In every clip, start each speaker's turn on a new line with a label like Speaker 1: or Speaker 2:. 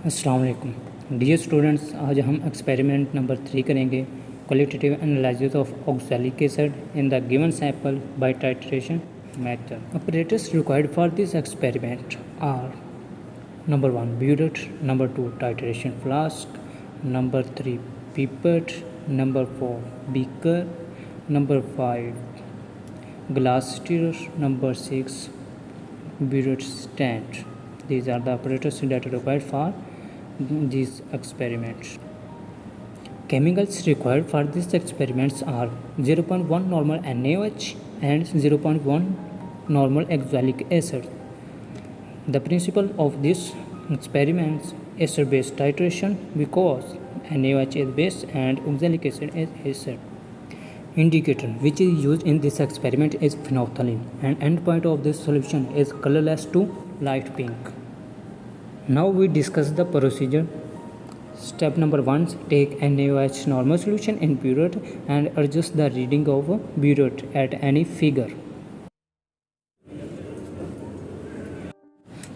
Speaker 1: अस्सलाम वालेकुम dear students, आज हम एक्सपेरिमेंट नंबर 3 करेंगे qualitative analysis of oxalic acid in the given sample by titration method. Operators required for this experiment are number 1 burette, number 2 titration flask, number 3 pipette, number 4 beaker, number 5 glass stirrer, number 6 burette stand. These are the operators that are required for these experiments. Chemicals required for these experiments are 0.1 normal NaOH and 0.1 normal oxalic acid. The principle of these experiments is acid-base titration because NaOH is base and oxalic acid is acid. Indicator which is used in this experiment is phenolphthalein, and endpoint of this solution is colorless to light pink. Now we discuss the procedure. Step number 1, take NaOH normal solution in burette and adjust the reading of burette at any figure.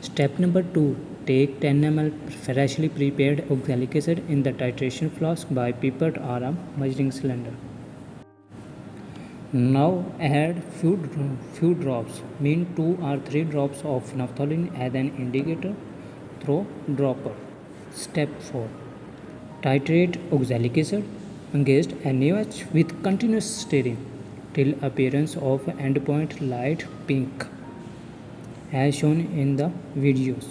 Speaker 1: Step number 2, take 10 ml freshly prepared oxalic acid in the titration flask by pipette or a measuring cylinder. Now add few drops, mean 2 or 3 drops of phenolphthalein as an indicator through dropper. Step 4, titrate oxalic acid against NaOH with continuous stirring till appearance of endpoint light pink as shown in the videos.